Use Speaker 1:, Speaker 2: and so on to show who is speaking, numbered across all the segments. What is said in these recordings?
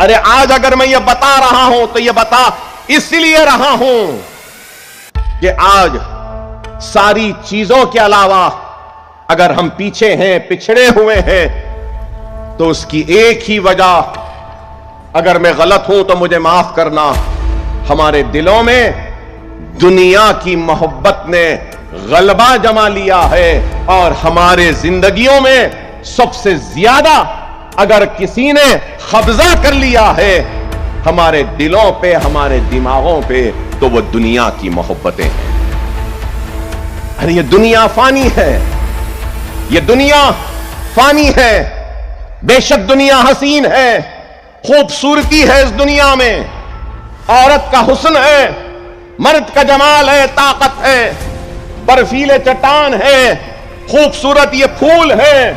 Speaker 1: ارے آج اگر میں یہ بتا رہا ہوں تو یہ بتا اس لیے رہا ہوں کہ آج ساری چیزوں کے علاوہ اگر ہم پیچھے ہیں، پچھڑے ہوئے ہیں، تو اس کی ایک ہی وجہ، اگر میں غلط ہوں تو مجھے معاف کرنا، ہمارے دلوں میں دنیا کی محبت نے غلبہ جما لیا ہے، اور ہمارے زندگیوں میں سب سے زیادہ اگر کسی نے قبضہ کر لیا ہے ہمارے دلوں پہ، ہمارے دماغوں پہ، تو وہ دنیا کی محبتیں ہیں۔ ارے یہ دنیا فانی ہے، یہ دنیا فانی ہے، بے شک دنیا حسین ہے، خوبصورتی ہے اس دنیا میں، عورت کا حسن ہے، مرد کا جمال ہے، طاقت ہے، برفیلے چٹان ہے، خوبصورت یہ پھول ہے،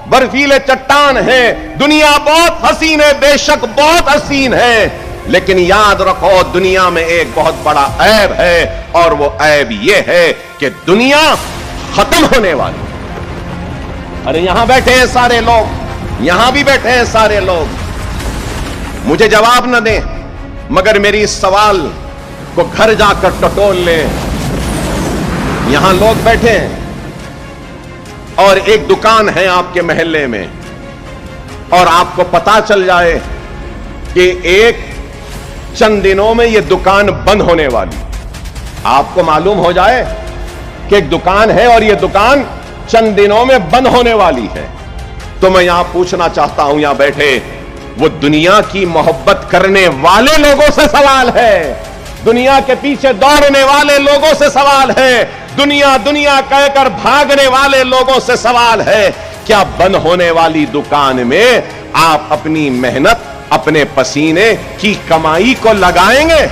Speaker 1: برفیلے چٹان ہے، دنیا بہت حسین ہے، بے شک بہت حسین ہے، لیکن یاد رکھو دنیا میں ایک بہت بڑا عیب ہے، اور وہ عیب یہ ہے کہ دنیا ختم ہونے والی۔ ارے یہاں بیٹھے ہیں سارے لوگ، یہاں بھی بیٹھے ہیں سارے لوگ، مجھے جواب نہ دیں مگر میری اس سوال کو گھر جا کر ٹٹول لیں۔ یہاں لوگ بیٹھے ہیں اور ایک دکان ہے آپ کے محلے میں، اور آپ کو پتا چل جائے کہ ایک چند دنوں میں یہ دکان بند ہونے والی، آپ کو معلوم ہو جائے کہ ایک دکان ہے اور یہ دکان چند دنوں میں بند ہونے والی ہے، تو میں یہاں پوچھنا چاہتا ہوں، یہاں بیٹھے وہ دنیا کی محبت کرنے والے لوگوں سے سوال ہے، دنیا کے پیچھے دوڑنے والے لوگوں سے سوال ہے، دنیا دنیا کہہ کر بھاگنے والے لوگوں سے سوال ہے، کیا بند ہونے والی دکان میں آپ اپنی محنت، اپنے پسینے کی کمائی کو لگائیں گے؟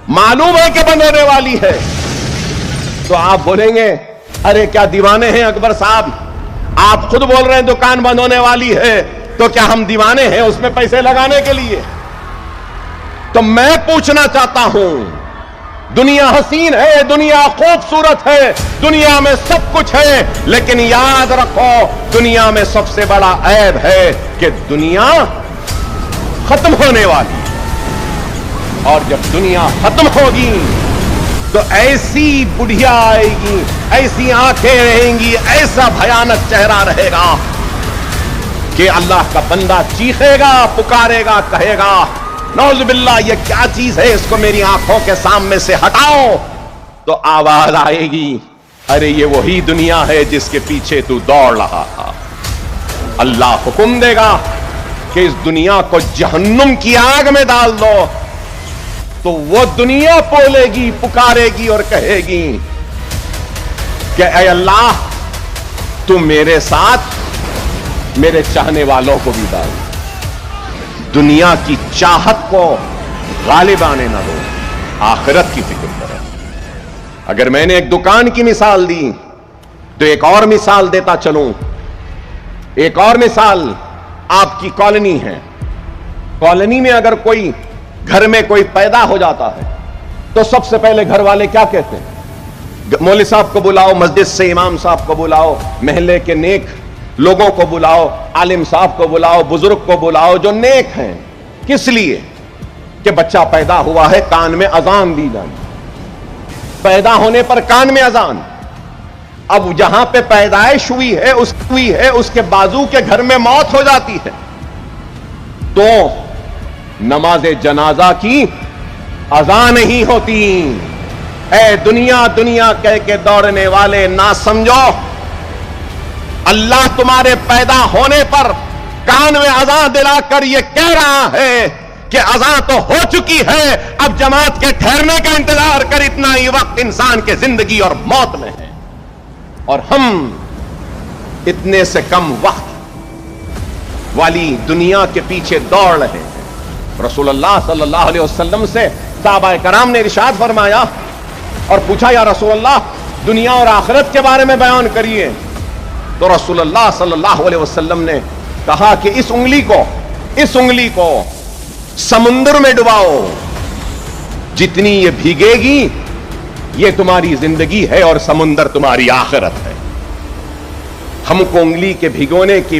Speaker 1: معلوم ہے کہ بند ہونے والی ہے، تو آپ بولیں گے ارے کیا دیوانے ہیں اکبر صاحب، آپ خود بول رہے ہیں دکان بند ہونے والی ہے، تو کیا ہم دیوانے ہیں اس میں پیسے لگانے کے لیے؟ تو میں پوچھنا چاہتا ہوں، دنیا حسین ہے، دنیا خوبصورت ہے، دنیا میں سب کچھ ہے، لیکن یاد رکھو دنیا میں سب سے بڑا عیب ہے کہ دنیا ختم ہونے والی، اور جب دنیا ختم ہوگی تو ایسی بڑھیا آئے گی، ایسی آنکھیں رہیں گی، ایسا بھیانک چہرہ رہے گا کہ اللہ کا بندہ چیخے گا، پکارے گا، کہے گا نعوذ باللہ یہ کیا چیز ہے، اس کو میری آنکھوں کے سامنے سے ہٹاؤ، تو آواز آئے گی ارے یہ وہی دنیا ہے جس کے پیچھے تو دوڑ رہا تھا۔ اللہ حکم دے گا کہ اس دنیا کو جہنم کی آگ میں ڈال دو، تو وہ دنیا بولے گی، پکارے گی اور کہے گی کہ اے اللہ تو میرے ساتھ میرے چاہنے والوں کو بھی ڈال، دنیا کی چاہت کو غالب آنے نہ دو، آخرت کی فکر کرو۔ اگر میں نے ایک دکان کی مثال دی تو ایک اور مثال دیتا چلوں، ایک اور مثال آپ کی کالونی ہے، کالونی میں اگر کوئی گھر میں کوئی پیدا ہو جاتا ہے تو سب سے پہلے گھر والے کیا کہتے ہیں؟ مولوی صاحب کو بلاؤ، مسجد سے امام صاحب کو بلاؤ، محلے کے نیک لوگوں کو بلاؤ، عالم صاحب کو بلاؤ، بزرگ کو بلاؤ جو نیک ہیں، کس لیے؟ کہ بچہ پیدا ہوا ہے، کان میں اذان دی جائے، پیدا ہونے پر کان میں اذان، اب جہاں پہ پیدائش ہوئی ہے اس کے بازو کے گھر میں موت ہو جاتی ہے، تو نماز جنازہ کی اذان نہیں ہوتی۔ اے دنیا دنیا کہہ کے دوڑنے والے نہ سمجھو، اللہ تمہارے پیدا ہونے پر کان میں اذان دلا کر یہ کہہ رہا ہے کہ اذان تو ہو چکی ہے، اب جماعت کے ٹھہرنے کا انتظار کر، اتنا ہی وقت انسان کے زندگی اور موت میں ہے، اور ہم اتنے سے کم وقت والی دنیا کے پیچھے دوڑ رہے ہیں۔ رسول اللہ صلی اللہ علیہ وسلم سے صحابہ کرام نے ارشاد فرمایا اور پوچھا یا رسول اللہ دنیا اور آخرت کے بارے میں بیان کریے، تو رسول اللہ صلی اللہ علیہ وسلم نے کہا کہ اس انگلی کو سمندر میں ڈباؤ، جتنی یہ بھیگے گی یہ تمہاری زندگی ہے اور سمندر تمہاری آخرت ہے۔ ہم کو انگلی کے بھگونے کی